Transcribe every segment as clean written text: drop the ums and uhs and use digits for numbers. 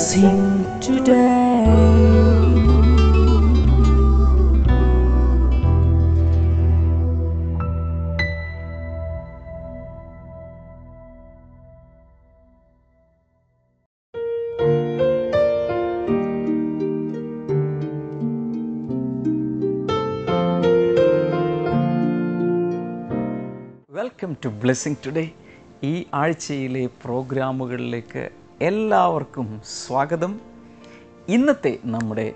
blessing today. Welcome to blessing today. ഈ ആഴ്ചയിലെ പ്രോഗ്രാമുകളിലേക്ക് എല്ലാവർക്കും സ്വാഗതം. ഇന്നത്തെ നമ്മുടെ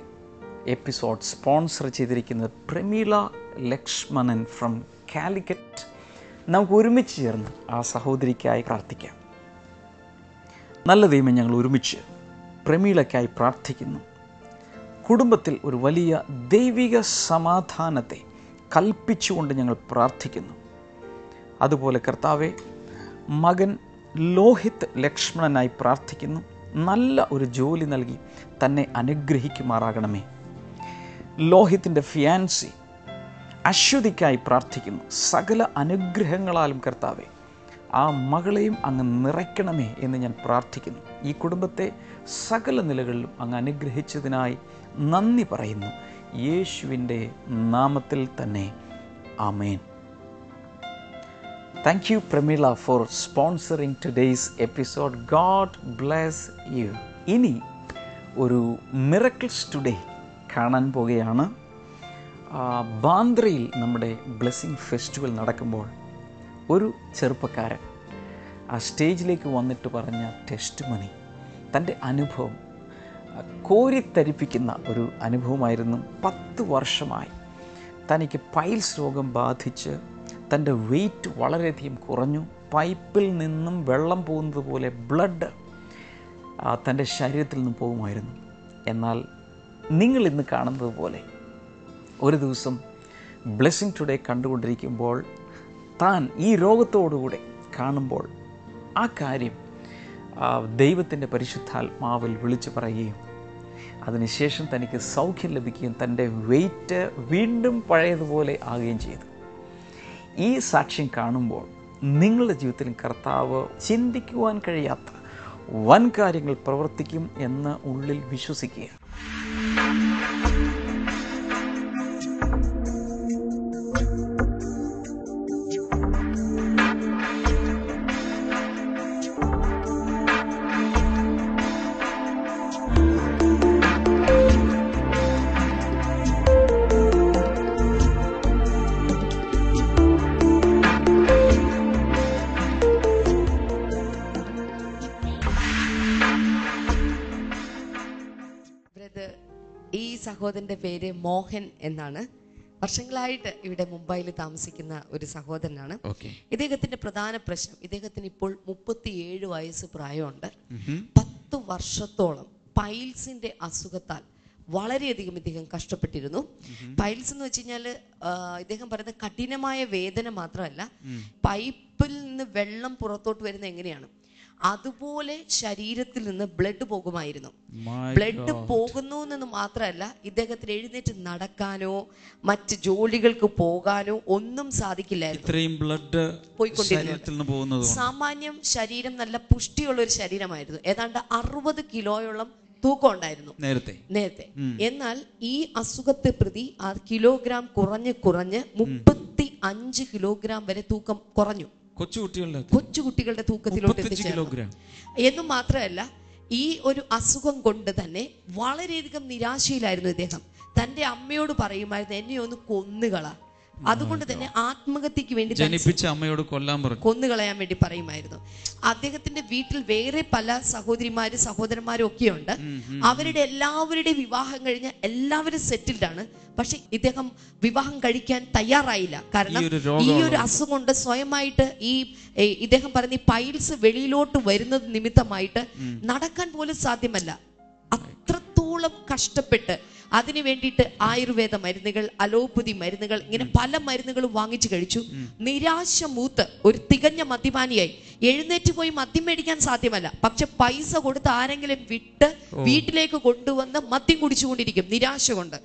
എപ്പിസോഡ് സ്പോൺസർ ചെയ്തിരിക്കുന്നത് പ്രമീള ലക്ഷ്മണൻ ഫ്രം കാലിക്കറ്റ്. നമുക്ക് ഒരുമിച്ച് ചേർന്ന് ആ സഹോദരിക്കായി പ്രാർത്ഥിക്കാം. നല്ല ദൈവമേ, ഞങ്ങൾ ഒരുമിച്ച് പ്രമീളയ്ക്കായി പ്രാർത്ഥിക്കുന്നു. കുടുംബത്തിൽ ഒരു വലിയ ദൈവിക സമാധാനത്തെ കൽപ്പിച്ചുകൊണ്ട് ഞങ്ങൾ പ്രാർത്ഥിക്കുന്നു. അതുപോലെ കർത്താവെ, മകൻ ലോഹിത് ലക്ഷ്മണനായി പ്രാർത്ഥിക്കുന്നു. നല്ല ഒരു ജോലി നൽകി തന്നെ അനുഗ്രഹിക്കുമാറാകണമേ. ലോഹിത്തിൻ്റെ ഫിയാൻസി അശ്വതിക്കായി പ്രാർത്ഥിക്കുന്നു. സകല അനുഗ്രഹങ്ങളാലും കർത്താവെ, ആ മകളെയും അങ്ങ് നിറയ്ക്കണമേ എന്ന് ഞാൻ പ്രാർത്ഥിക്കുന്നു. ഈ കുടുംബത്തെ സകല നിലകളിലും അങ്ങ് അനുഗ്രഹിച്ചതിനായി നന്ദി പറയുന്നു. യേശുവിൻ്റെ നാമത്തിൽ തന്നെ ആമേൻ. Thank you, Pramila, for sponsoring today's episode. God bless you. ഇനി ഒരു മിറക്കിൾസ് ടുഡേ കാണാൻ പോകുകയാണ്. ബാന്ദ്രയിൽ നമ്മുടെ ബ്ലെസ്സിങ് ഫെസ്റ്റിവൽ നടക്കുമ്പോൾ ഒരു ചെറുപ്പക്കാരൻ ആ സ്റ്റേജിലേക്ക് വന്നിട്ട് പറഞ്ഞ ടെസ്റ്റ് മണി, തൻ്റെ അനുഭവം കോരിത്തരിപ്പിക്കുന്ന ഒരു അനുഭവമായിരുന്നു. 10 വർഷമായി തനിക്ക് പൈൽസ് രോഗം ബാധിച്ച് തൻ്റെ വെയിറ്റ് വളരെയധികം കുറഞ്ഞു. പൈപ്പിൽ നിന്നും വെള്ളം പോകുന്നത് പോലെ ബ്ലഡ് തൻ്റെ ശരീരത്തിൽ നിന്ന് പോകുമായിരുന്നു. എന്നാൽ നിങ്ങൾ ഇന്ന് കാണുന്നത് പോലെ ഒരു ദിവസം ബ്ലെസ്സിങ് ടുഡേ കണ്ടുകൊണ്ടിരിക്കുമ്പോൾ താൻ ഈ രോഗത്തോടുകൂടെ കാണുമ്പോൾ ആ കാര്യം ദൈവത്തിൻ്റെ പരിശുദ്ധാത്മാവിൽ വിളിച്ചു പറയുകയും അതിനുശേഷം തനിക്ക് സൗഖ്യം ലഭിക്കുകയും തൻ്റെ വെയിറ്റ് വീണ്ടും പഴയതുപോലെ ആകുകയും ചെയ്തു. ഈ സാക്ഷ്യം കാണുമ്പോൾ നിങ്ങളുടെ ജീവിതത്തിൽ കർത്താവ് ചിന്തിക്കുവാൻ കഴിയാത്ത വൻ കാര്യങ്ങൾ പ്രവർത്തിക്കും എന്ന് ഉള്ളിൽ വിശ്വസിക്കുക. ഈ സഹോദരൻ്റെ പേര് മോഹൻ എന്നാണ്. വർഷങ്ങളായിട്ട് ഇവിടെ മുംബൈയിൽ താമസിക്കുന്ന ഒരു സഹോദരനാണ്. ഇദ്ദേഹത്തിന്റെ പ്രധാന പ്രശ്നം, ഇദ്ദേഹത്തിന് ഇപ്പോൾ 37 വയസ്സ് പ്രായമുണ്ട്. 10 വർഷത്തോളം പൈൽസിന്റെ അസുഖത്താൽ വളരെയധികം ഇദ്ദേഹം കഷ്ടപ്പെട്ടിരുന്നു. പൈൽസ് എന്ന് വെച്ച് കഴിഞ്ഞാൽ ഇദ്ദേഹം പറയുന്ന കഠിനമായ വേദന മാത്രമല്ല, പൈപ്പിൽ നിന്ന് വെള്ളം പുറത്തോട്ട് വരുന്നത് എങ്ങനെയാണ് അതുപോലെ ശരീരത്തിൽ നിന്ന് ബ്ലഡ് പോകുമായിരുന്നു. ബ്ലഡ് പോകുന്നു എന്ന് മാത്രമല്ല, ഇദ്ദേഹത്തിന് എഴുന്നേറ്റ് നടക്കാനോ മറ്റ് ജോലികൾക്ക് പോകാനോ ഒന്നും സാധിക്കില്ലായിരുന്നു. സാമാന്യം ശരീരം നല്ല പുഷ്ടിയുള്ള ഒരു ശരീരമായിരുന്നു. ഏതാണ്ട് 60 കിലോയോളം തൂക്കം ഉണ്ടായിരുന്നു നേരത്തെ. എന്നാൽ ഈ അസുഖത്തെ പ്രതി ആ കിലോഗ്രാം കുറഞ്ഞ് 35 കിലോഗ്രാം വരെ തൂക്കം കുറഞ്ഞു. കൊച്ചുകുട്ടികളുടെ തൂക്കത്തിലോട്ട് എത്തിച്ചേർന്നു. എന്നും മാത്രമല്ല, ഈ ഒരു അസുഖം കൊണ്ട് തന്നെ വളരെയധികം നിരാശയിലായിരുന്നു ഇദ്ദേഹം. തന്റെ അമ്മയോട് പറയുമായിരുന്നു, എന്നെ ഒന്ന് കൊന്നുകള. അതുകൊണ്ട് തന്നെ ആത്മഹത്യക്ക് വേണ്ടി ജനിപ്പിച്ച അമ്മയോട് കൊന്നുകളയാൻ വേണ്ടി പറയുമായിരുന്നു. അദ്ദേഹത്തിന്റെ വീട്ടിൽ വേറെ പല സഹോദരന്മാരും ഒക്കെയുണ്ട്. അവരുടെ എല്ലാവരുടെയും വിവാഹം കഴിഞ്ഞ് എല്ലാവരും സെറ്റിൽഡ് ആണ്. പക്ഷെ ഇദ്ദേഹം വിവാഹം കഴിക്കാൻ തയ്യാറായില്ല. കാരണം ഈ ഒരു അസുഖം കൊണ്ട് സ്വയമായിട്ട് ഇദ്ദേഹം പറഞ്ഞ പൈൽസ് വെളിയിലോട്ട് വരുന്നത് നിമിത്തമായിട്ട് നടക്കാൻ പോലും സാധ്യമല്ല. അത്രത്തോളം കഷ്ടപ്പെട്ട് അതിനു വേണ്ടിയിട്ട് ആയുർവേദ മരുന്നുകൾ, അലോപ്പതി മരുന്നുകൾ, ഇങ്ങനെ പല മരുന്നുകളും വാങ്ങിച്ചു കഴിച്ചു. നിരാശ മൂത്ത് ഒരു തികഞ്ഞ മദ്യപാനിയായി. എഴുന്നേറ്റ് പോയി മദ്യം മേടിക്കാൻ സാധ്യമല്ല, പക്ഷെ പൈസ കൊടുത്ത് ആരെങ്കിലും വിട്ട് വീട്ടിലേക്ക് കൊണ്ടുവന്ന് മദ്യം കുടിച്ചുകൊണ്ടിരിക്കും നിരാശ കൊണ്ട്.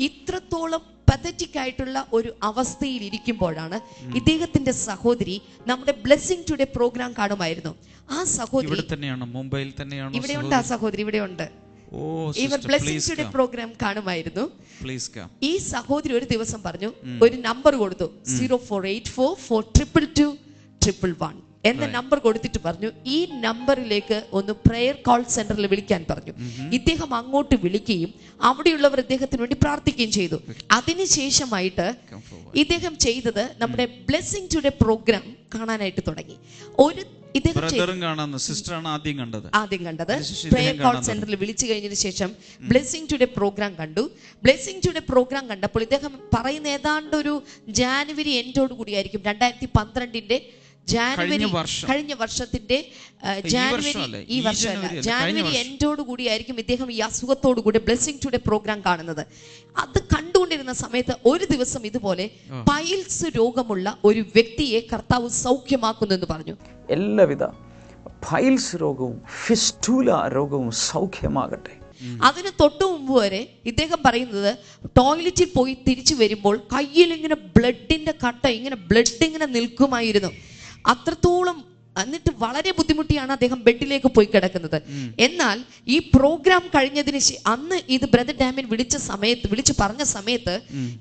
ഇത്രത്തോളം പതറ്റിക് ആയിട്ടുള്ള ഒരു അവസ്ഥയിൽ ഇരിക്കുമ്പോഴാണ് ഇദ്ദേഹത്തിന്റെ സഹോദരി നമ്മുടെ ബ്ലെസ്സിംഗ് ടുഡേ പ്രോഗ്രാം കാണുമായിരുന്നു. ആ സഹോദരി മുംബൈയിൽ തന്നെയാണ്. ഇവിടെയുണ്ട്, ആ സഹോദരി ഇവിടെയുണ്ട്. ഇവർ ബ്ലെസ്സിംഗ് ടുഡേ പ്രോഗ്രാം കാണുമായിരുന്നു. ഈ സഹോദരി ഒരു ദിവസം പറഞ്ഞു, ഒരു നമ്പർ കൊടുത്തു, 0484422211 എന്ന നമ്പർ കൊടുത്തിട്ട് പറഞ്ഞു, ഈ നമ്പറിലേക്ക് ഒന്ന് പ്രെയർ കോൾ സെന്ററിൽ വിളിക്കാൻ പറഞ്ഞു. ഇദ്ദേഹം അങ്ങോട്ട് വിളിക്കുകയും അവിടെയുള്ളവർ ഇദ്ദേഹത്തിന് വേണ്ടി പ്രാർത്ഥിക്കുകയും ചെയ്തു. അതിനുശേഷമായിട്ട് ഇദ്ദേഹം ചെയ്തത് നമ്മുടെ ബ്ലെസ്സിംഗ് ടുഡേ പ്രോഗ്രാം കാണാനായിട്ട് തുടങ്ങി. ഇദ്ദേഹം ആദ്യം കണ്ടത് പ്രെയർ കോൾ സെന്ററിൽ വിളിച്ചു കഴിഞ്ഞതിന് ശേഷം ബ്ലെസ്സിംഗ് ടുഡേ പ്രോഗ്രാം കണ്ടു. ബ്ലെസ്സിംഗ് ടുഡേ പ്രോഗ്രാം കണ്ടപ്പോൾ ഇദ്ദേഹം പറയുന്ന ഏതാണ്ട് ഒരു ജാനുവരി എൻഡോട് കൂടിയായിരിക്കും, 2012 കഴിഞ്ഞ വർഷത്തിന്റെ ജാനുവരി എൻഡോട് കൂടിയായിരിക്കും ഇദ്ദേഹം ഈ അസുഖത്തോടു കൂടി ബ്ലെസ്സിംഗ് ടുഡേ പ്രോഗ്രാം കാണുന്നത്. അത് കണ്ടുകൊണ്ടിരുന്ന സമയത്ത് ഒരു ദിവസം ഇതുപോലെ പൈൽസ് രോഗമുള്ള ഒരു വ്യക്തിയെ കർത്താവ് സൗഖ്യമാക്കുന്നു എന്ന് പറഞ്ഞു. എല്ലാവിധ പൈൽസ് രോഗവും ഫിസ്റ്റുല രോഗവും സൗഖ്യമാകട്ടെ. അതിന് തൊട്ടു മുമ്പ് വരെ ഇദ്ദേഹം പറയുന്നത്, ടോയ്ലറ്റിൽ പോയി തിരിച്ചു വരുമ്പോൾ കയ്യിൽ ഇങ്ങനെ ബ്ലഡിന്റെ കട്ട, ഇങ്ങനെ ബ്ലഡ് ഇങ്ങനെ നിൽക്കുമായിരുന്നു. അത്രത്തോളം. എന്നിട്ട് വളരെ ബുദ്ധിമുട്ടിയാണ് അദ്ദേഹം ബെഡിലേക്ക് പോയി കിടക്കുന്നത്. എന്നാൽ ഈ പ്രോഗ്രാം കഴിഞ്ഞതിന് അന്ന് ഇത് ബ്രദർ ഡാമിൻ വിളിച്ചു പറഞ്ഞ സമയത്ത്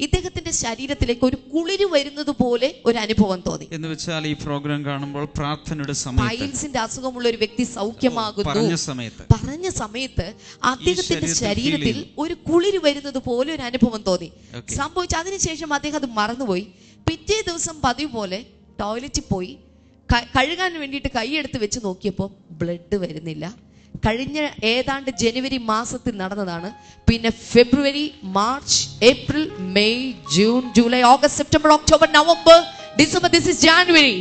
ഇദ്ദേഹത്തിന്റെ ശരീരത്തിലേക്ക് ഒരു കുളിര് വരുന്നത് പോലെ ഒരു അനുഭവം തോന്നി. എന്ന് വെച്ചാൽ ഈ പ്രോഗ്രാം കാണുമ്പോൾ പ്രാർത്ഥനയുടെ സമയത്ത് പൈൽസിന്റെ അസുഖമുള്ള ഒരു വ്യക്തി സൗഖ്യമാകുന്നു പറഞ്ഞ സമയത്ത് അദ്ദേഹത്തിന്റെ ശരീരത്തിൽ ഒരു കുളിര് വരുന്നത് പോലെ ഒരു അനുഭവം തോന്നി. സംഭവിച്ചു. അതിനുശേഷം അദ്ദേഹം അത് മറന്നുപോയി. പിറ്റേ ദിവസം പതിവ് പോലെ ടോയ്ലറ്റിൽ പോയി കഴുകാൻ വേണ്ടിയിട്ട് കൈയെടുത്ത് വെച്ച് നോക്കിയപ്പോൾ ബ്ലഡ് വരുന്നില്ല. കഴിഞ്ഞ ഏതാണ്ട് ജനുവരി മാസത്തിൽ നടന്നതാണ്. പിന്നെ ഫെബ്രുവരി, മാർച്ച്, ഏപ്രിൽ, മെയ്, ജൂൺ, ജൂലൈ, ഓഗസ്റ്റ്, സെപ്റ്റംബർ, ഒക്ടോബർ, നവംബർ, ഡിസംബർ, ദിസ് ഈസ് ജാനുവരി.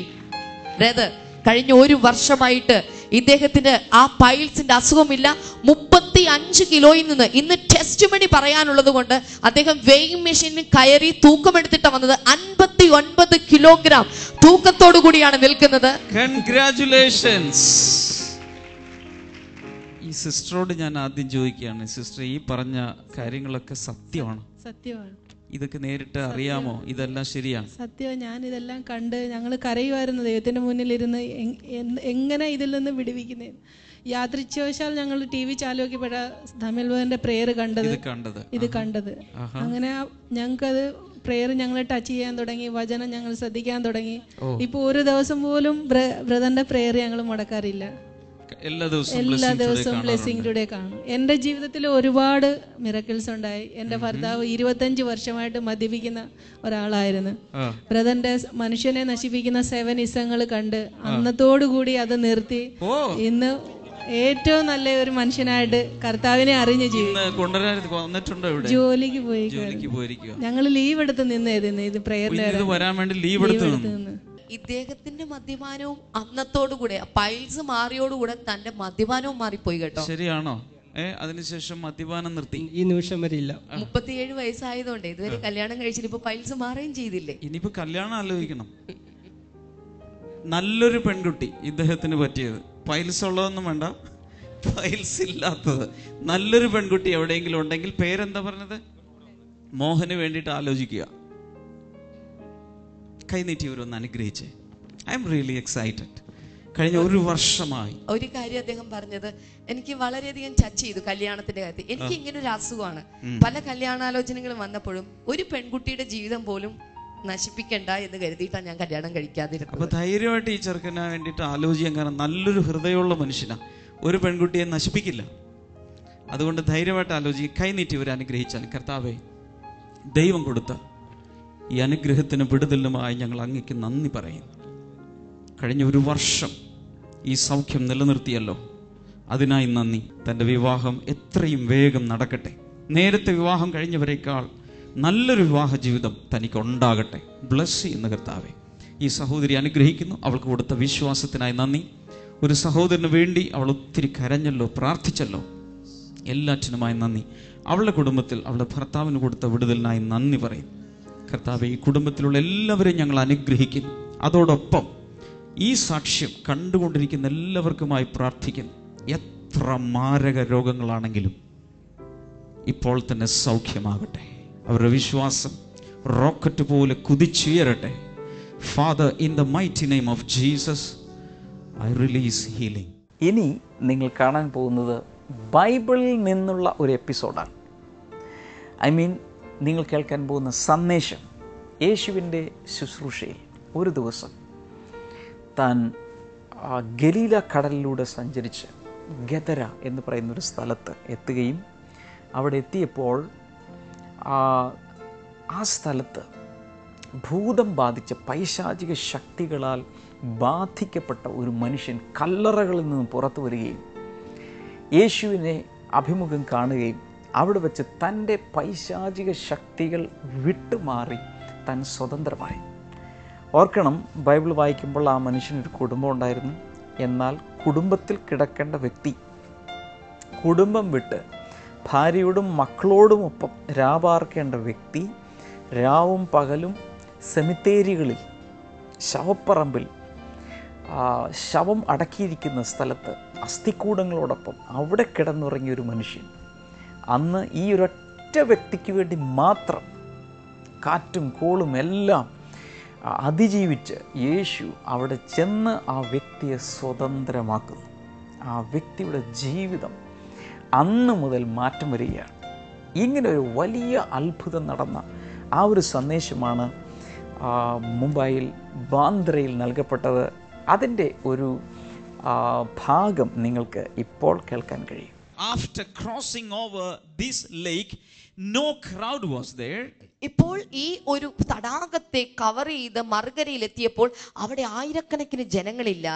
കഴിഞ്ഞ ഒരു വർഷമായിട്ട് ഇദ്ദേഹത്തിന് ആ പൈൽസിന്റെ അസുഖമില്ല. 35 കിലോയിൽ നിന്ന് ഇന്ന് ടെസ്റ്റ് മണി പറയാനുള്ളത് കൊണ്ട് അദ്ദേഹം വെയിങ് മെഷീനിൽ കയറി തൂക്കമെടുത്തിട്ട് വന്നത് 59 കിലോഗ്രാം തൂക്കത്തോടു കൂടിയാണ് നിൽക്കുന്നത്. കൺഗ്രാറ്റുലേഷൻസ്. ഈ സിസ്റ്ററോട് ഞാൻ ആദ്യം ചോദിക്കുകയാണ്, സിസ്റ്റർ ഈ പറഞ്ഞ കാര്യങ്ങളൊക്കെ സത്യമാണ്? സത്യമാണ്. ഇതൊക്കെ നേരിട്ട് അറിയാമോ? ഇതെല്ലാം ശരിയാണ്? സത്യം. ഞാൻ ഇതെല്ലാം കണ്ട് ഞങ്ങൾ കരയുമായിരുന്നു ദൈവത്തിന്റെ മുന്നിലിരുന്ന്, എങ്ങനെ ഇതിൽ നിന്ന് വിടുവിക്കുന്നേ. യാദൃച്ഛവശാൽ ഞങ്ങൾ TV ചാലുവാക്കിയപ്പോഴ ധമേൽവന്റെ പ്രെയർ കണ്ടത്. അങ്ങനെ ഞങ്ങൾക്കത് പ്രെയർ ഞങ്ങളെ ടച്ച് ചെയ്യാൻ തുടങ്ങി, വചനം ഞങ്ങൾ ശ്രദ്ധിക്കാൻ തുടങ്ങി. ഇപ്പൊ ഒരു ദിവസം പോലും ബ്രദറിന്റെ പ്രെയർ ഞങ്ങൾ മുടക്കാറില്ല. എല്ലാ ദിവസവും ബ്ലെസ്സിംഗ് ടുഡേ കാണും. എൻ്റെ ജീവിതത്തിൽ ഒരുപാട് മിറക്കിൾസ് ഉണ്ടായി. എൻ്റെ ഭർത്താവ് 25 വർഷമായിട്ട് മദ്യപിക്കുന്ന ഒരാളായിരുന്നു. ബ്രദറിന്റെ മനുഷ്യനെ നശിപ്പിക്കുന്ന 7 ഇസങ്ങൾ കണ്ട് അന്നത്തോടുകൂടി അത് നിർത്തി ഇന്ന് ഏറ്റവും നല്ല ഒരു മനുഷ്യനായിട്ട് കർത്താവിനെ അറിഞ്ഞ് ജോലിക്ക് പോയി. ഞങ്ങൾ ലീവ് എടുത്ത് നിന്നായിരുന്നു ഇത് പ്രേയറിന് നിന്ന്. ഇദ്ദേഹത്തിന്റെ മദ്യപാനവും അന്നത്തോടുകൂടെ പൈൽസ് മാറിയോടുകൂടെ തന്റെ മദ്യപാനവും മാറിപ്പോയി കേട്ടോ. ശരിയാണോ? അതിനുശേഷം മദ്യപാനം നിർത്തി. ഈ നിമിഷം വരെ ഇല്ല. 37 വയസ്സായതുകൊണ്ട് ഇതുവരെ കല്യാണം കഴിച്ചിട്ട് ഇപ്പൊ പൈൽസ് മാറുകയും ചെയ്തില്ലേ. ഇനിയിപ്പോ കല്യാണം ആലോചിക്കണം. നല്ലൊരു പെൺകുട്ടി ഇദ്ദേഹത്തിന് പറ്റിയത്. പൈൽസ് ഉള്ളതൊന്നും വേണ്ട, പൈൽസ് ഇല്ലാത്തത് നല്ലൊരു പെൺകുട്ടി എവിടെയെങ്കിലും ഉണ്ടെങ്കിൽ പേരെന്താ പറഞ്ഞത്? മോഹന് വേണ്ടിയിട്ട് ആലോചിക്കുക. കൈനീട്ടി ഇവരൊന്ന് അനുഗ്രഹിച്ചേ. I'm really excited. കഴിഞ്ഞ ഒരു വർഷമായി ഒരു കാര്യം അദ്ദേഹം പറഞ്ഞത് എനിക്ക് വളരെയധികം ടച്ച് ചെയ്തു. കല്യാണത്തിന്റെ കാര്യത്തിൽ എനിക്ക് ഇങ്ങനെ ഒരു അസുഖമാണ്. പല കല്യാണാലോചനകളും വന്നപ്പോഴും ഒരു പെൺകുട്ടിയുടെ ജീവിതം പോലും നശിപ്പിക്കണ്ട എന്ന് കരുതിയിട്ടാണ് ഞാൻ കല്യാണം കഴിക്കാതിരുന്നത്. അപ്പൊ ധൈര്യമായിട്ട് ഈ ചെറുക്കന് വേണ്ടിയിട്ട് ആലോചിക്കാൻ, കാരണം നല്ലൊരു ഹൃദയമുള്ള മനുഷ്യനാ, ഒരു പെൺകുട്ടിയെ നശിപ്പിക്കില്ല. അതുകൊണ്ട് ധൈര്യമായിട്ട് ആലോചിക്കുക. കൈനീട്ടി ഇവർ അനുഗ്രഹിച്ചാൽ, കർത്താവേ ദൈവം കൊടുത്ത ഈ അനുഗ്രഹത്തിന് വിടുതലുമായി ഞങ്ങൾ അങ്ങേക്ക് നന്ദി പറയുന്നു. കഴിഞ്ഞ ഒരു വർഷം ഈ സൗഖ്യം നിലനിർത്തിയല്ലോ, അതിനായി നന്ദി. തൻ്റെ വിവാഹം എത്രയും വേഗം നടക്കട്ടെ. നേരത്തെ വിവാഹം കഴിഞ്ഞവരെക്കാൾ നല്ലൊരു വിവാഹ ജീവിതം തനിക്ക് ഉണ്ടാകട്ടെ. ബ്ലസ് ചെയ്യുന്ന കർത്താവേ, ഈ സഹോദരി അനുഗ്രഹിക്കുന്നു. അവൾക്ക് കൊടുത്ത വിശ്വാസത്തിനായി നന്ദി. ഒരു സഹോദരന് വേണ്ടി അവൾ ഒത്തിരി കരഞ്ഞല്ലോ, പ്രാർത്ഥിച്ചല്ലോ. എല്ലാറ്റിനുമായി നന്ദി. അവളുടെ കുടുംബത്തിൽ അവളുടെ ഭർത്താവിന് കൊടുത്ത വിടുതലിനായി നന്ദി പറയും. കർത്താവേ, ഈ കുടുംബത്തിലുള്ള എല്ലാവരെയും ഞങ്ങൾ അനുഗ്രഹിക്കുന്നു. അതോടൊപ്പം ഈ സാക്ഷ്യം കണ്ടുകൊണ്ടിരിക്കുന്ന എല്ലാവർക്കുമായി പ്രാർത്ഥിക്കുന്നു. എത്ര മാരക രോഗങ്ങളാണെങ്കിലും ഇപ്പോൾ തന്നെ സൗഖ്യമാകട്ടെ. അവരുടെ വിശ്വാസം റോക്കറ്റ് പോലെ കുതിച്ചുയരട്ടെ. Father, in the mighty name of Jesus, I release healing. ഇനി നിങ്ങൾ കാണാൻ പോകുന്നത് ബൈബിളിൽ നിന്നുള്ള ഒരു എപ്പിസോഡാണ്. നിങ്ങൾ കേൾക്കാൻ പോകുന്ന സന്ദേശം യേശുവിൻ്റെ ശുശ്രൂഷയിൽ ഒരു ദിവസം താൻ ഗലീല കടലിലൂടെ സഞ്ചരിച്ച് ഗദര എന്ന് പറയുന്നൊരു സ്ഥലത്ത് എത്തുകയും അവിടെ എത്തിയപ്പോൾ ആ സ്ഥലത്ത് ഭൂതം ബാധിച്ച പൈശാചിക ശക്തികളാൽ ബാധിക്കപ്പെട്ട ഒരു മനുഷ്യൻ കല്ലറകളിൽ നിന്ന് പുറത്തു വരികയും യേശുവിനെ അഭിമുഖം കാണുകയും അവിടെ വെച്ച് തൻ്റെ പൈശാചിക ശക്തികൾ വിട്ടുമാറി താൻ സ്വതന്ത്രമായി. ഓർക്കണം, ബൈബിൾ വായിക്കുമ്പോൾ ആ മനുഷ്യനൊരു കുടുംബം ഉണ്ടായിരുന്നു. എന്നാൽ കുടുംബത്തിൽ കിടക്കേണ്ട വ്യക്തി കുടുംബം വിട്ട് ഭാര്യയോടും മക്കളോടുമൊപ്പം രാപാർക്കേണ്ട വ്യക്തി രാവും പകലും സെമിത്തേരികളിൽ, ശവപ്പറമ്പിൽ, ശവം അടക്കിയിരിക്കുന്ന സ്ഥലത്ത് അസ്ഥിക്കൂടങ്ങളോടൊപ്പം അവിടെ കിടന്നുറങ്ങിയൊരു മനുഷ്യൻ. അന്ന് ഈ ഒരൊറ്റ വ്യക്തിക്ക് വേണ്ടി മാത്രം കാറ്റും കോളും എല്ലാം അതിജീവിച്ച് യേശു അവിടെ ചെന്ന് ആ വ്യക്തിയെ സ്വതന്ത്രമാക്കുന്നു. ആ വ്യക്തിയുടെ ജീവിതം അന്ന് മുതൽ മാറ്റം വരികയാണ്. ഇങ്ങനെ ഒരു വലിയ അത്ഭുതം നടന്ന ആ ഒരു സന്ദേശമാണ് മുംബൈയിൽ ബാന്ദ്രയിൽ നൽകപ്പെട്ടത്. അതിൻ്റെ ഒരു ഭാഗം നിങ്ങൾക്ക് ഇപ്പോൾ കേൾക്കാൻ കഴിയും. After crossing over this lake, no crowd was there. ഇപ്പോൾ ഈ ഒരു തടാകത്തെ കവർ ചെയ്ത് മറുകരയിലെത്തിയപ്പോൾ അവിടെ ആയിരക്കണക്കിന് ജനങ്ങളില്ല.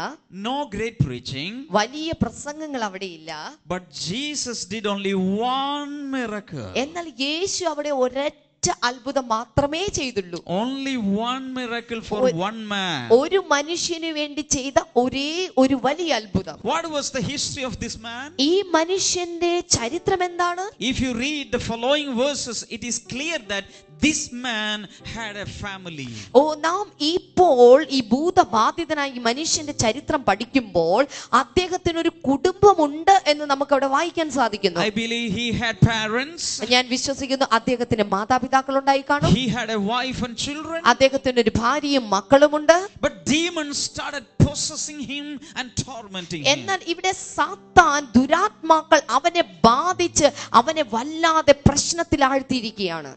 No great preaching. വലിയ പ്രസംഗങ്ങൾ അവിടെയില്ല. But Jesus did only one miracle. എന്നാൽ യേശു അവിടെ ഒരൊറ്റ അത്ഭുതം മാത്രമേ ചെയ്തുള്ളൂ. Only one miracle for one man. ഒരു മനുഷ്യന് വേണ്ടി ചെയ്ത ഒരേ ഒരു വലിയ അത്ഭുതം. What was the history of this man? ഈ മനുഷ്യന്റെ ചരിത്രം എന്താണ്? If you read the following verses, it is clear that this man had a family. നാം ഇപ്പോൾ ഈ ഭൂതബാധിതനായ ഈ മനുഷ്യന്റെ ചരിത്രം പഠിക്കുമ്പോൾ അദ്ദേഹത്തിന് ഒരു കുടുംബമുണ്ട് എന്ന് നമുക്ക് അവിടെ വായിക്കാൻ സാധിക്കുന്നു. I believe he had parents. ഞാൻ വിശ്വസിക്കുന്നു അദ്ദേഹത്തിന് മാതാപിതാക്കൾ ഉണ്ടായി കാണും. He had a wife and children. അദ്ദേഹത്തിന് ഒരു ഭാര്യയും മക്കളുമുണ്ട്. But demons started possessing him and tormenting him. എന്നാൽ ഇവിടെ സാത്താൻ, ദുരാത്മാക്കൾ അവനെ ബാധിച്ച് അവനെ വല്ലാതെ പ്രശ്നത്തിൽ ആഴ്ത്തിയിരിക്കുകയാണ്.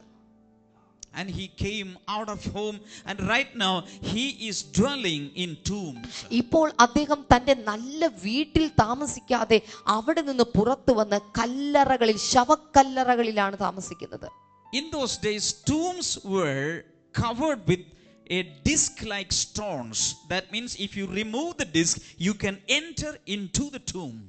And he came out of home, and right now he is dwelling in tombs. ഇപ്പോൾ അദ്ദേഹം തന്റെ നല്ല വീട്ടിൽ താമസിക്കാതെ അവിടെ നിന്ന് പുറത്തു വന്ന് കല്ലറകളിൽ, ശവക്കല്ലറകളിലാണ് താമസിക്കുന്നത്. In those days, tombs were covered with a disc-like stones. That means if you remove the disc, you can enter into the tomb.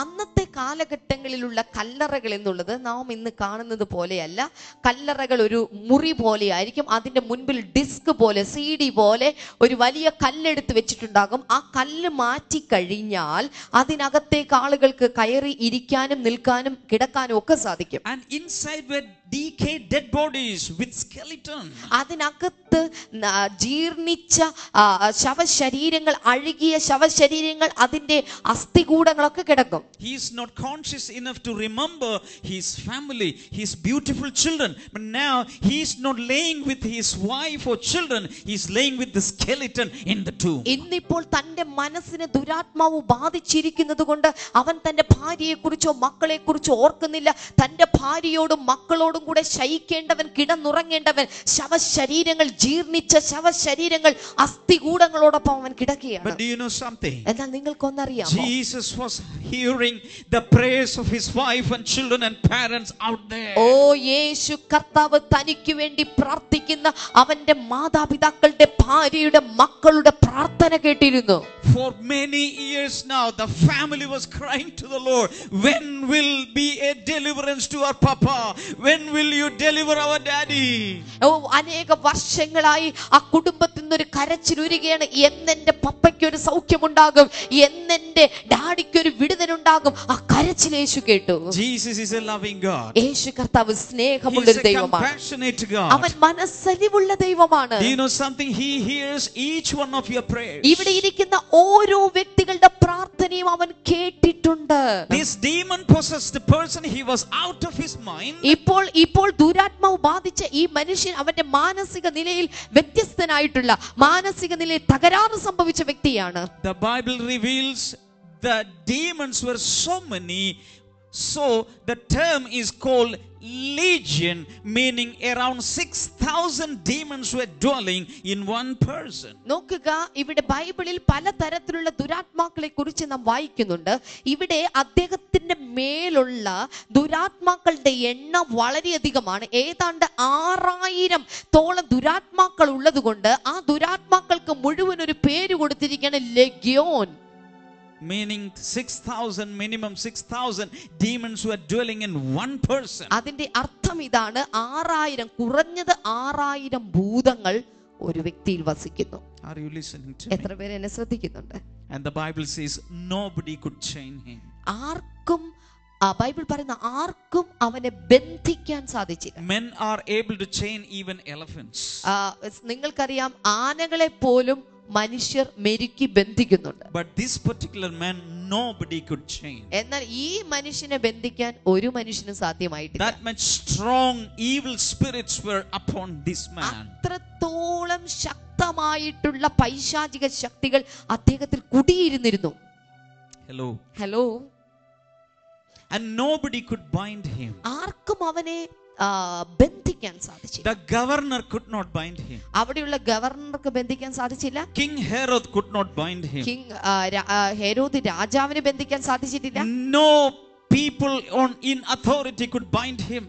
അന്നത്തെ കാലഘട്ടങ്ങളിലുള്ള കല്ലറകൾ എന്നുള്ളത് നാം ഇന്ന് കാണുന്നത് പോലെയല്ല. കല്ലറകൾ ഒരു മുറി പോലെ ആയിരിക്കും. അതിന്റെ മുൻപിൽ ഡിസ്ക് പോലെ, CD പോലെ ഒരു വലിയ കല്ലെടുത്ത് വെച്ചിട്ടുണ്ടാകും. ആ കല്ല് മാറ്റി കഴിഞ്ഞാൽ അതിനകത്തേക്ക് ആളുകൾക്ക് കയറി ഇരിക്കാനും നിൽക്കാനും കിടക്കാനും ഒക്കെ സാധിക്കും. And inside were decayed dead bodies with skeleton. അതിനകത്ത് ജീർണിച്ച ശവശരീരങ്ങൾ, അഴുകിയ ശവശരീരങ്ങൾ, അതിന്റെ അസ്ഥികൂടങ്ങളൊക്കെ കിടക്കും. He is not conscious enough to remember his family, his beautiful children. But now he is not laying with his wife or children. He is laying with the skeleton in the tomb. ഇന്നിപ്പോൾ തന്റെ മനസ്സിന് ദുരാത്മാവ് ബാധിച്ചിരിക്കുന്നത് കൊണ്ട് അവൻ തന്റെ ഭാര്യയെ കുറിച്ചോ മക്കളെ കുറിച്ചോ ഓർക്കുന്നില്ല. തന്റെ ഭാര്യയോടും മക്കളോടും കൂടെ ശയിക്കേണ്ടവൻ, കിടന്നുറങ്ങേണ്ടവൻ, ശവശരീരങ്ങൾ, ജീർണിച്ച ശവശരീരങ്ങൾ, അസ്ഥികൂടങ്ങളോടൊപ്പം അവൻ കിടക്കുകയാണ്. But do you know something? എന്നാൽ നിങ്ങൾക്കൊന്നറിയാമോ? Jesus was hearing the prayers of his wife and children and parents out there. യേശു കർത്താവ് തനിക്ക് വേണ്ടി പ്രാർത്ഥിക്കുന്ന അവന്റെ മാതാപിതാക്കളുടെ, ഭാര്യയുടെ, മക്കളുടെ പ്രാർത്ഥന കേട്ടിരുന്നു. For many years now the family was crying to the Lord, when will be a deliverance to our papa? When will you deliver our daddy? അനേക വർഷങ്ങളായി ആ കുടുംബത്തിൽ നിന്നൊരു കരച്ചിലുരുകയാണ്. എന്നെന്റെ പപ്പയ്ക്ക് ഒരു സൗഖ്യമുണ്ടാകും, എന്നെന്റെ ഡാഡിക്ക് ഒരു വിടുതലുണ്ടാകും. ആ കരച്ചിൽ യേശു കേട്ടു. Jesus is a loving God. യേശു കർത്താവ് സ്നേഹമുള്ള ഒരു ദൈവമാണ്. Compassionate God. അവൻ മനസ്സലിവുള്ള ദൈവമാണ്. Do you know something? He hears each one of your prayers. ഇവിടെ ഇരിക്കുന്ന ഓരോ വ്യക്തികളുടെ പ്രാർത്ഥന പ്രാർത്ഥനയും അവൻ കേട്ടിട്ടുണ്ട്. This demon possessed person, he was out of his mind. ഇപ്പോൾ ദുരാത്മാവ് ബാധിച്ച ഈ മനുഷ്യൻ അവന്റെ മാനസിക നിലയിൽ വ്യത്യസ്തനായിട്ടുള്ള, മാനസിക നിലയിൽ തകരാറ് സംഭവിച്ച വ്യക്തിയാണ്. The Bible reveals the demons were so many, so the term is called legion, meaning around 6,000 demons were dwelling in one person. നോക്കുക, ഇവിടെ ബൈബിളിൽ പലതരത്തിലുള്ള ദുരാത്മാക്കളെ കുറിച്ച് നാം വായിക്കുന്നുണ്ട്. ഇവിടെ അദ്ദേഹത്തിന്റെ മേലുള്ള ദുരാത്മാക്കളുടെ എണ്ണം വളരെയധികമാണ്. ഏതാണ്ട് 6000 ദുരാത്മാക്കൾ ഉള്ളത് കൊണ്ട് ആ ദുരാത്മാക്കൾക്ക് മുഴുവൻ ഒരു പേര് കൊടുത്തിരിക്കുകയാണ് ലെഗ്യോൻ. Meaning 6,000, minimum 6,000 demons were dwelling in one person. അതിന്റെ അർത്ഥം ഇതാണ്, 6000, കുറഞ്ഞത് 6000 ഭൂതങ്ങൾ ഒരു വ്യക്തിയിൽ വസിക്കുന്നു. Are you listening to എത്ര പേര് എന്നെ ശ്രദ്ധിക്കുന്നുണ്ട്? And the Bible says nobody could chain him. ആർക്കും, ബൈബിൾ പറയുന്ന ആർക്കും അവനെ ബന്ധിക്കാൻ സാധിച്ചില്ല. Men are able to chain even elephants. നിങ്ങൾക്കറിയാം, ആനകളെ പോലും മനുഷ്യർ മെരുക്കി ബന്ധിക്കുന്നുണ്ട്. But this particular man, nobody could chain. എന്നാൽ ഈ മനുഷ്യനെ ബന്ധിക്കാൻ ഒരു മനുഷ്യനും സാധ്യമായിട്ടില്ല. That much strong evil spirits were upon this man. അത്രത്തോളം ശക്തമായിട്ടുള്ള പൈശാചിക ശക്തികൾ അദ്ദേഹത്തിൽ കുടിയിരുന്നിരുന്നു. Hello. And nobody could bind him. ആർക്കും അവനെ ബന്ധിക്കാൻ സാധിച്ചില്ല. The governor could not bind him. അവിടെയുള്ള ഗവർണർക്ക് ബന്ധിക്കാൻ സാധിച്ചില്ല. King Herod could not bind him. Herod രാജാവിനെ ബന്ധിക്കാൻ സാധിച്ചിട്ടില്ല. No people in authority could bind him.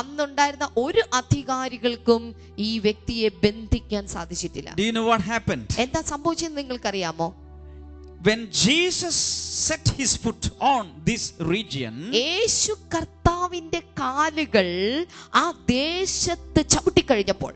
അന്നുണ്ടായിരുന്ന ഒരു അധികാരികൾക്കും ഈ വ്യക്തിയെ ബന്ധിക്കാൻ സാധിച്ചിട്ടില്ല. Do you know what happened? എന്താ സംഭവിച്ചെന്ന് നിങ്ങൾക്കറിയാമോ? When Jesus set his foot on this region, യേശു കർത്താവിന്റെ കാലുകൾ ആ ദേശത്ത് ചവിട്ടിക്കഴിഞ്ഞപ്പോൾ,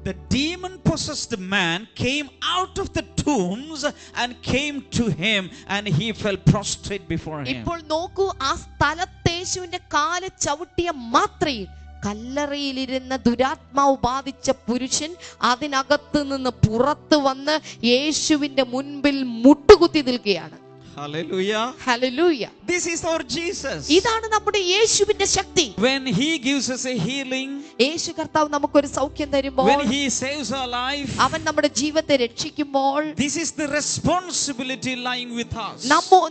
the demon possessed man came out of the tombs and came to him and he fell prostrate before him. ഇപ്പോൾ നോക്കൂ, ആ സ്ഥലത്ത് യേശുവിന്റെ കാല് ചവിട്ടിയ മാത്രയിൽ കല്ലറയിലിരുന്ന ദുരാത്മാവ് ബാധിച്ച പുരുഷൻ അതിനകത്ത് നിന്ന് പുറത്തു വന്ന് യേശുവിന്റെ മുൻപിൽ മുട്ടുകുത്തി നിൽക്കുകയാണ്. Hallelujah. Hallelujah. This is our Jesus. ഇതാണ് നമ്മുടെ യേശുവിന്റെ ശക്തി. When he gives us a healing, യേശു കർത്താവ് നമുക്കൊരു സൗഖ്യം തരുമ്പോൾ, when he saves our life, അവൻ നമ്മുടെ ജീവിതത്തെ രക്ഷിക്കുമ്പോൾ, this is the responsibility lying with us.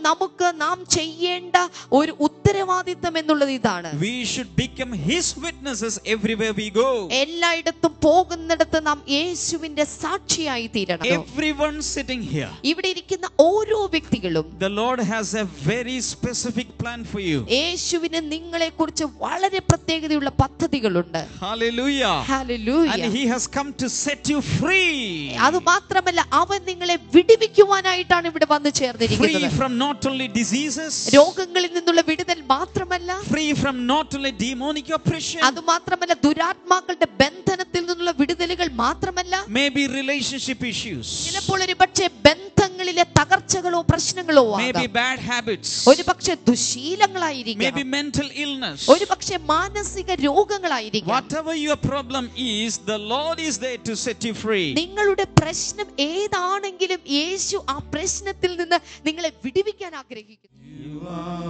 നമുക്ക് നാം ചെയ്യേണ്ട ഒരു ഉത്തരവാദിത്തം എന്നുള്ളത് ഇതാണ്. We should become his witnesses everywhere we go. എല്ലായിടത്തും പോകുന്നിടത്ത് നാം യേശുവിന്റെ സാക്ഷിയായി തീരണം. Everyone sitting here, ഇവിടെ ഇരിക്കുന്ന ഓരോ വ്യക്തികളും, the Lord has a very specific plan for you. യേശുവിന് നിങ്ങളെ കുറിച്ച് വളരെ പ്രത്യേകതയുള്ള പദ്ധതികളുണ്ട്. Hallelujah. Hallelujah. And he has come to set you free. അത് മാത്രമല്ല, അവൻ നിങ്ങളെ വിടുവിക്കുവാനായിട്ടാണ് ഇവിടെ വന്നു ചേർന്നിരിക്കുന്നത്. Free from not only diseases, രോഗങ്ങളിൽ നിന്നുള്ള വിടുതൽ മാത്രമല്ല, free from not only demonic oppression, അത് മാത്രമല്ല, ദുരാത്മാക്കളുടെ ബന്ധനത്തിൽ നിന്നുള്ള വിടുതലുകൾ മാത്രമല്ല, maybe relationship issues, ചിലപ്പോൾ ഒരു പക്ഷേ ബന്ധങ്ങളിലെ തകർച്ചകളോ പ്രശ്നങ്ങളോ, maybe bad habits, ഒരു പക്ഷേ ദുശീലങ്ങളായിരിക്കാം, maybe mental illness, ഒരു പക്ഷേ മാനസിക രോഗങ്ങളായിരിക്കാം. whatever your problem is, the Lord is there to set you free. നിങ്ങളുടെ പ്രശ്നം ഏതാണെങ്കിലും യേശു ആ പ്രശ്നത്തിൽ നിന്ന് നിങ്ങളെ വിടുവിക്കാൻ ആഗ്രഹിക്കുന്നു. You are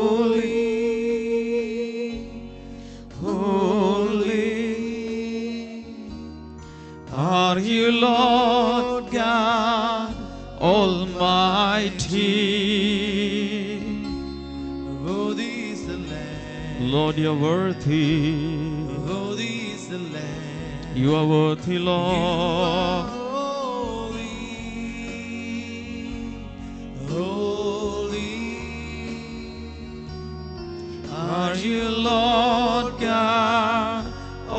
holy, holy are you, Lord God Almighty. Worthy is the Lamb. Lord, you're worthy. Worthy is the Lamb. You are worthy, Lord. Holy, holy Are you, Lord God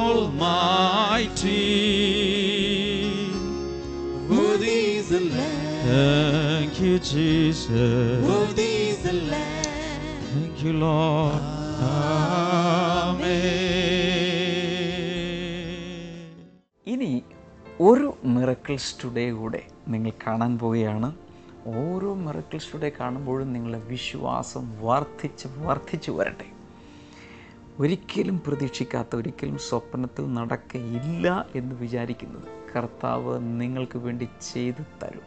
Almighty? Worthy is the Lamb. Thank you, Jesus. Worthy is the Lamb. Thank you, Lord. Amen. ഇനി ഒരു miracles today കൂടെ നിങ്ങൾ കാണാൻ പോവുകയാണ്. ഓരോ miracles today കാണുമ്പോഴും നിങ്ങളുടെ വിശ്വാസം വർദ്ധിച്ചു വരട്ടെ. ഒരിക്കലും പ്രതീക്ഷിക്കാത്ത, ഒരിക്കലും സ്വപ്നത്തിൽ നടക്കയില്ല എന്ന് വിചാരിക്കുന്നത് കർത്താവ് നിങ്ങൾക്ക് വേണ്ടി ചെയ്തു തരും.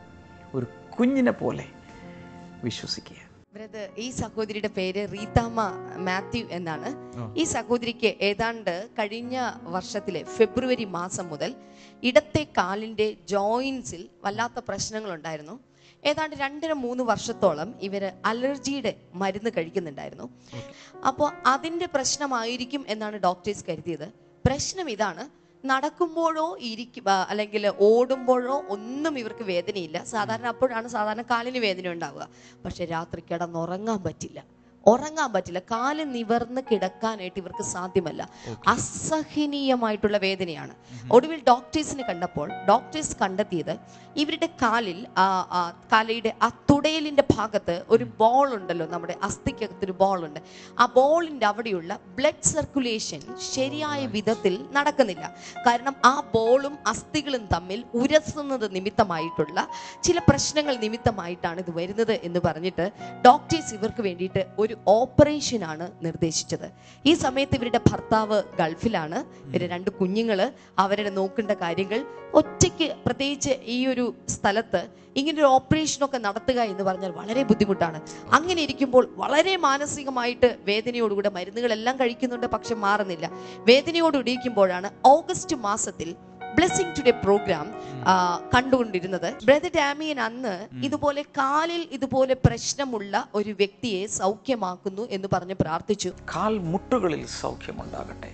ഒരു കുഞ്ഞിനെ പോലെ വിശ്വസിക്കുക. ബ്രദർ, ഈ സഹോദരിയുടെ പേര് റീതാമ്മ മാത്യു എന്നാണ്. ഈ സഹോദരിക്ക് ഏതാണ്ട് കഴിഞ്ഞ വർഷത്തിലെ ഫെബ്രുവരി മാസം മുതൽ ഇടത്തെ കാലിന്റെ ജോയിൻസിൽ വല്ലാത്ത പ്രശ്നങ്ങളുണ്ടായിരുന്നു. ഏതാണ്ട് 2-3 വർഷത്തോളം ഇവര് അലർജിയുടെ മരുന്ന് കഴിക്കുന്നുണ്ടായിരുന്നു. അപ്പോൾ അതിന്റെ പ്രശ്നമായിരിക്കും എന്നാണ് ഡോക്ടേഴ്സ് കരുതിയത്. പ്രശ്നം ഇതാണ്, നടക്കുമ്പോഴോ അല്ലെങ്കിൽ ഓടുമ്പോഴോ ഒന്നും ഇവർക്ക് വേദനയില്ല. അപ്പോഴാണ് സാധാരണ കാലിന് വേദന ഉണ്ടാവുക. പക്ഷെ രാത്രി കിടന്നുറങ്ങാൻ പറ്റില്ല. കാല് നിവർന്ന് കിടക്കാനായിട്ട് ഇവർക്ക് സാധ്യമല്ല. അസഹനീയമായിട്ടുള്ള വേദനയാണ്. ഒടുവിൽ ഡോക്ടേഴ്സിന് കണ്ടപ്പോൾ ഡോക്ടേഴ്സ് കണ്ടെത്തിയത് ഇവരുടെ കാലിൽ കാലയുടെ ആ തുടയലിന്റെ ഭാഗത്ത് ഒരു ബോൾ ഉണ്ടല്ലോ, നമ്മുടെ അസ്ഥിക്കകത്തൊരു ബോൾ ഉണ്ട്. ആ ബോളിന്റെ അവിടെയുള്ള ബ്ലഡ് സർക്കുലേഷൻ ശരിയായ വിധത്തിൽ നടക്കുന്നില്ല. കാരണം ആ ബോളും അസ്ഥികളും തമ്മിൽ ഉരസുന്നത് നിമിത്തമായിട്ടുള്ള ചില പ്രശ്നങ്ങൾ നിമിത്തമായിട്ടാണ് ഇത് വരുന്നത് എന്ന് പറഞ്ഞിട്ട് ഡോക്ടേഴ്സ് ഇവർക്ക് വേണ്ടിയിട്ട് ഒരു ഓപ്പറേഷനാണ് നിർദ്ദേശിച്ചത്. ഈ സമയത്ത് ഇവരുടെ ഭർത്താവ് ഗൾഫിലാണ്. ഇവരുടെ 2 കുഞ്ഞുങ്ങള്, അവരുടെ നോക്കേണ്ട കാര്യങ്ങൾ, ഒറ്റയ്ക്ക് പ്രത്യേകിച്ച് ഈ ഒരു സ്ഥലത്ത് ഇങ്ങനൊരു ഓപ്പറേഷനൊക്കെ നടത്തുക എന്ന് പറഞ്ഞാൽ വളരെ ബുദ്ധിമുട്ടാണ്. അങ്ങനെ ഇരിക്കുമ്പോൾ വളരെ മാനസികമായിട്ട് വേദനയോടുകൂടെ മരുന്നുകളെല്ലാം കഴിക്കുന്നുണ്ട്, പക്ഷെ മാറുന്നില്ല. വേദനയോടുകൂടി ഇരിക്കുമ്പോഴാണ് ഓഗസ്റ്റ് മാസത്തിൽ ബ്ലെസ്സിംഗ് ടുഡേ പ്രോഗ്രാം കണ്ടുകൊണ്ടിരുന്നത്. ബ്രദർ ഡാമിയൻ അന്ന് ഇതുപോലെ കാലിൽ ഇതുപോലെ പ്രശ്നമുള്ള ഒരു വ്യക്തിയെ സൗഖ്യമാക്കുന്നു എന്ന് പറഞ്ഞ് പ്രാർത്ഥിച്ചു. കാൽ മുട്ടുകളിൽ സൗഖ്യമുണ്ടാകട്ടെ,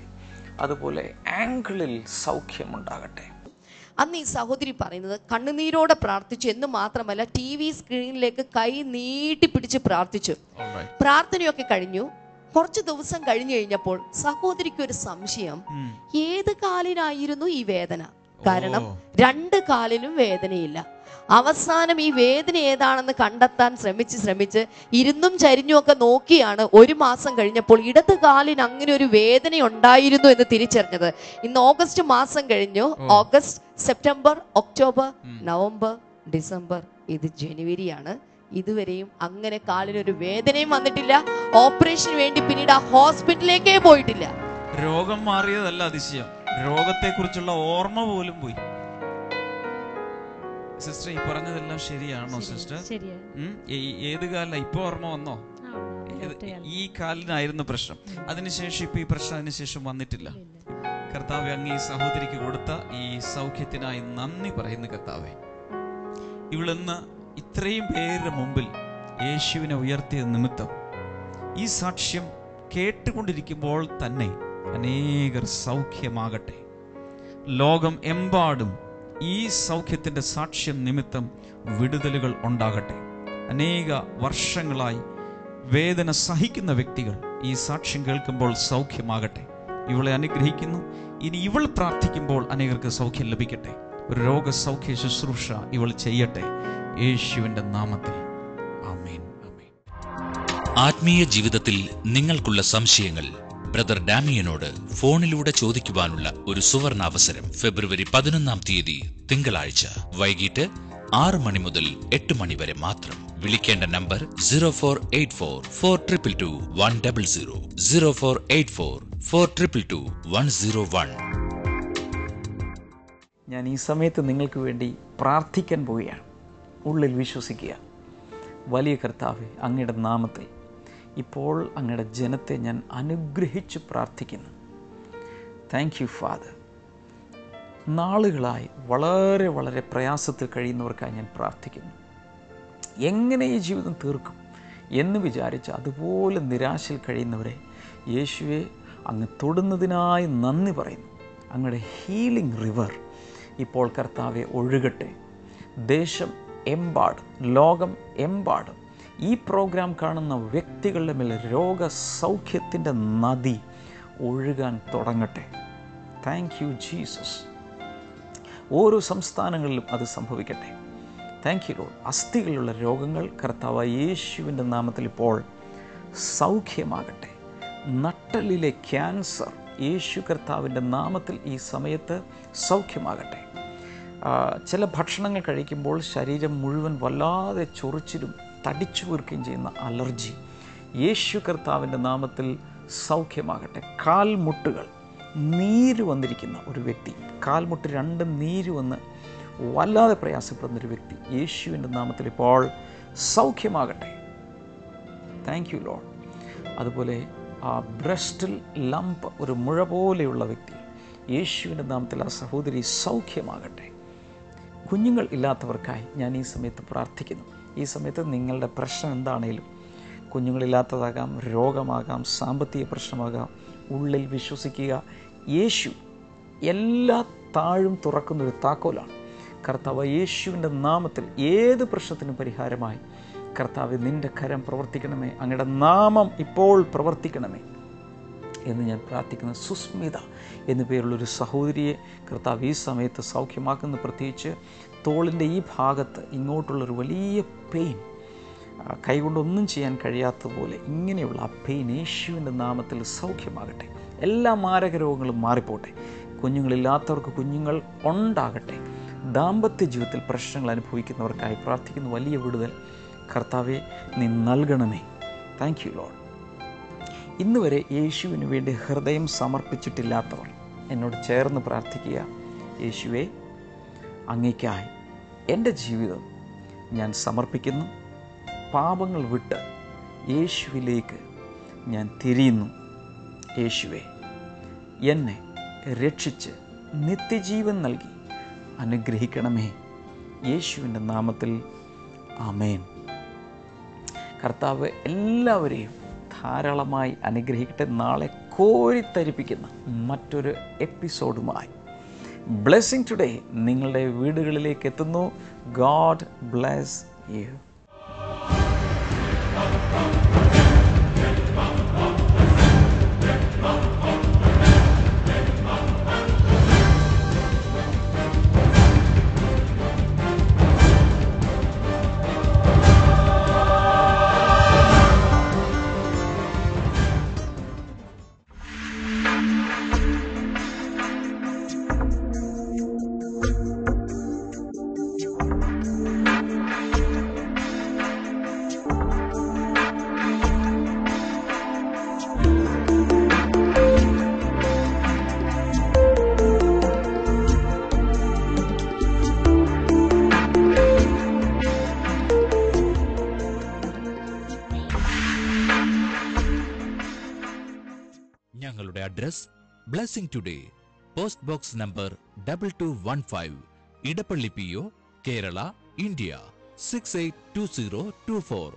അതുപോലെ ആംഗിളിൽ സൗഖ്യമുണ്ടാകട്ടെ. അന്ന് ഈ സഹോദരി പറയുന്നത് കണ്ണുനീരോടെ പ്രാർത്ഥിച്ചു എന്ന് മാത്രമല്ല, TV സ്ക്രീനിലേക്ക് കൈ നീട്ടിപ്പിടിച്ച് പ്രാർത്ഥിച്ചു. പ്രാർത്ഥനയൊക്കെ കഴിഞ്ഞു. കുറച്ച് ദിവസം കഴിഞ്ഞു കഴിഞ്ഞപ്പോൾ സഹോദരിക്ക് ഒരു സംശയം, ഏത് കാലിനായിരുന്നു ഈ വേദന? കാരണം 2 കാലിനും വേദനയില്ല. അവസാനം ഈ വേദന ഏതാണെന്ന് കണ്ടെത്താൻ ശ്രമിച്ച് ഇരുന്നും ചരിഞ്ഞും ഒക്കെ നോക്കിയാണ് 1 മാസം കഴിഞ്ഞപ്പോൾ ഇടത് കാലിന് അങ്ങനെ ഒരു വേദന ഉണ്ടായിരുന്നു എന്ന് തിരിച്ചറിഞ്ഞത്. ഇന്ന് ഓഗസ്റ്റ് മാസം കഴിഞ്ഞു. ഓഗസ്റ്റ്, സെപ്റ്റംബർ, ഒക്ടോബർ, നവംബർ, ഡിസംബർ, ഇത് ജനുവരിയാണ്. ഇതുവരെയും അങ്ങനെ കാലിനൊരു വേദനയും വന്നിട്ടില്ല. ഓപ്പറേഷന് വേണ്ടി പിന്നീട് ആ ഹോസ്പിറ്റലിലേക്കേ പോയിട്ടില്ല. രോഗം മാറിയതല്ല അതിശയം, രോഗത്തെ കുറിച്ചുള്ള ഓർമ്മ പോലും പോയി. സിസ്റ്റർ, ഈ പറഞ്ഞതെല്ലാം ശരിയാണോ സിസ്റ്റർ? ഏത് കാലില ഇപ്പൊ ഓർമ്മ വന്നോ? ഈ കാലിനായിരുന്നു പ്രശ്നം. അതിനുശേഷം ഇപ്പൊ ഈ പ്രശ്നം അതിനുശേഷം വന്നിട്ടില്ല. കർത്താവെ, അങ്ങ് ഈ സഹോദരിക്ക് കൊടുത്ത ഈ സൗഖ്യത്തിനായി നന്ദി പറയുന്നു കർത്താവെ. ഇവളിന്ന് ഇത്രയും പേരുടെ മുമ്പിൽ യേശുവിനെ ഉയർത്തിയ നിമിത്തം ഈ സാക്ഷ്യം കേട്ടുകൊണ്ടിരിക്കുമ്പോൾ തന്നെ അനേകർ സൗഖ്യമാകട്ടെ. ലോകം എമ്പാടും ഈ സൗഖ്യത്തിൻ്റെ സാക്ഷ്യം നിമിത്തം വിടുതലുകൾ ഉണ്ടാകട്ടെ. അനേക വർഷങ്ങളായി വേദന സഹിക്കുന്ന വ്യക്തികൾ ഈ സാക്ഷ്യം കേൾക്കുമ്പോൾ സൗഖ്യമാകട്ടെ. ഇവളെ അനുഗ്രഹിക്കുന്നു. ഇനി ഇവൾ പ്രാർത്ഥിക്കുമ്പോൾ അനേകർക്ക് സൗഖ്യം ലഭിക്കട്ടെ. ഒരു രോഗസൗഖ്യ ശുശ്രൂഷ ഇവൾ ചെയ്യട്ടെ, യേശുവിന്റെ നാമത്തിൽ. ആമേൻ, ആമേൻ. ആത്മീയ ജീവിതത്തിൽ നിങ്ങൾക്കുള്ള സംശയങ്ങൾ ബ്രദർ ഡാമിയനോട് ഫോണിലൂടെ ചോദിക്കുവാനുള്ള ഒരു സുവർണ അവസരം. ഫെബ്രുവരി 11 തീയതി തിങ്കളാഴ്ച വൈകിട്ട് 6 മണി മുതൽ 8 മണി വരെ മാത്രം. വിളിക്കേണ്ട നമ്പർ 0484-422-100, 0484-422-101. ഞാൻ ഈ സമയത്ത് നിങ്ങൾക്ക് വേണ്ടി പ്രാർത്ഥിക്കാൻ പോവുകയാണ്. ഉള്ളിൽ വിശ്വസിക്കുക. വലിയ കർത്താവേ, അങ്ങയുടെ നാമത്തിൽ ഇപ്പോൾ അങ്ങയുടെ ജനത്തെ ഞാൻ അനുഗ്രഹിച്ച് പ്രാർത്ഥിക്കുന്നു. Thank you father. നാളുകളായി വളരെ വളരെ പ്രയാസത്തിൽ കഴിയുന്നവർക്കായി ഞാൻ പ്രാർത്ഥിക്കുന്നു. എങ്ങനെ ഈ ജീവിതം തീർക്കും എന്ന് വിചാരിച്ച് അതുപോലെ നിരാശയിൽ കഴിയുന്നവരെ യേശുവെ അങ്ങ് തൊടുന്നതിനായി നന്ദി പറയുന്നു. അങ്ങയുടെ ഹീലിംഗ് റിവർ ഇപ്പോൾ കർത്താവെ ഒഴുകട്ടെ. ദേശം എമ്പാടും ലോകം എമ്പാടും ഈ പ്രോഗ്രാം കാണുന്ന വ്യക്തികളുടെ മേൽ രോഗസൗഖ്യത്തിൻ്റെ നദി ഒഴുകാൻ തുടങ്ങട്ടെ. Thank you Jesus. ഓരോ സംസ്ഥാനങ്ങളിലും അത് സംഭവിക്കട്ടെ. Thank you Lord. അസ്ഥികളിലുള്ള രോഗങ്ങൾ കർത്താവ് യേശുവിൻ്റെ നാമത്തിൽ ഇപ്പോൾ സൗഖ്യമാകട്ടെ. നട്ടലിലെ ക്യാൻസർ യേശു കർത്താവിൻ്റെ നാമത്തിൽ ഈ സമയത്ത് സൗഖ്യമാകട്ടെ. ചില ഭക്ഷണങ്ങൾ കഴിക്കുമ്പോൾ ശരീരം മുഴുവൻ വല്ലാതെ ചൊറിച്ചിലും തടിച്ചു വീർക്കുകയും ചെയ്യുന്ന അലർജി യേശു കർത്താവിൻ്റെ നാമത്തിൽ സൗഖ്യമാകട്ടെ. കാൽമുട്ടുകൾ നീര് വന്നിരിക്കുന്ന ഒരു വ്യക്തി, കാൽമുട്ട് 2 നീര് വന്ന് വല്ലാതെ പ്രയാസപ്പെടുന്നൊരു വ്യക്തി യേശുവിൻ്റെ നാമത്തിൽ ഇപ്പോൾ സൗഖ്യമാകട്ടെ. Thank you Lord. അതുപോലെ ആ ബ്രസ്റ്റിൽ ലംപ്, ഒരു മുഴ പോലെയുള്ള വ്യക്തി, യേശുവിൻ്റെ നാമത്തിൽ ആ സഹോദരി സൗഖ്യമാകട്ടെ. കുഞ്ഞുങ്ങൾ ഇല്ലാത്തവർക്കായി ഞാൻ ഈ സമയത്ത് പ്രാർത്ഥിക്കുന്നു. ഈ സമയത്ത് നിങ്ങളുടെ പ്രശ്നം എന്താണേലും, കുഞ്ഞുങ്ങളില്ലാത്തതാകാം, രോഗമാകാം, സാമ്പത്തിക പ്രശ്നമാകാം, ഉള്ളിൽ വിശ്വസിക്കുക, യേശു എല്ലാ താഴും തുറക്കുന്നൊരു താക്കോലാണ്. കർത്താവ് യേശുവിൻ്റെ നാമത്തിൽ ഏത് പ്രശ്നത്തിനും പരിഹാരമായി കർത്താവ് നിൻ്റെ കരം പ്രവർത്തിക്കണമേ, അങ്ങയുടെ നാമം ഇപ്പോൾ പ്രവർത്തിക്കണമേ എന്ന് ഞാൻ പ്രാർത്ഥിക്കുന്നു. സുസ്മിത എന്നു പേരുള്ളൊരു സഹോദരിയെ കർത്താവ് ഈ സമയത്ത് സൗഖ്യമാക്കുന്നു. പ്രത്യേകിച്ച് തോളിൻ്റെ ഈ ഭാഗത്ത് ഇങ്ങോട്ടുള്ളൊരു വലിയ പെയിൻ, കൈകൊണ്ടൊന്നും ചെയ്യാൻ കഴിയാത്തതുപോലെ ഇങ്ങനെയുള്ള ആ പെയിൻ യേശുവിൻ്റെ നാമത്തിൽ സൗഖ്യമാകട്ടെ. എല്ലാ മാരക രോഗങ്ങളും മാറിപ്പോട്ടെ. കുഞ്ഞുങ്ങളില്ലാത്തവർക്ക് കുഞ്ഞുങ്ങൾ ഉണ്ടാകട്ടെ. ദാമ്പത്യ ജീവിതത്തിൽ പ്രശ്നങ്ങൾ അനുഭവിക്കുന്നവർക്കായി പ്രാർത്ഥിക്കുന്നു. വലിയ വിടുതൽ കർത്താവെ നീ നൽകണമേ. Thank you Lord. ഇന്ന് വരെ യേശുവിന് വേണ്ടി ഹൃദയം സമർപ്പിച്ചിട്ടില്ലാത്തവർ എന്നോട് ചേർന്ന് പ്രാർത്ഥിക്കുക. യേശുവേ, അങ്ങേയ്ക്കായി എൻ്റെ ജീവിതം ഞാൻ സമർപ്പിക്കുന്നു. പാപങ്ങൾ വിട്ട് യേശുവിലേക്ക് ഞാൻ തിരിയുന്നു. യേശുവേ, എന്നെ രക്ഷിച്ച് നിത്യജീവൻ നൽകി അനുഗ്രഹിക്കണമേ. യേശുവിൻ്റെ നാമത്തിൽ ആമേൻ. കർത്താവ് എല്ലാവരെയും ധാരാളമായി അനുഗ്രഹിക്കട്ടെ. നാളെ കോരിത്തരിപ്പിക്കുന്ന മറ്റൊരു എപ്പിസോഡുമായി ബ്ലെസ്സിംഗ് ടുഡേ നിങ്ങളുടെ വീടുകളിലേക്ക് എത്തുന്നു. God bless you. ഞങ്ങളുടെ address blessing today, post box number 2215, Edappally PO, Kerala, India 682024.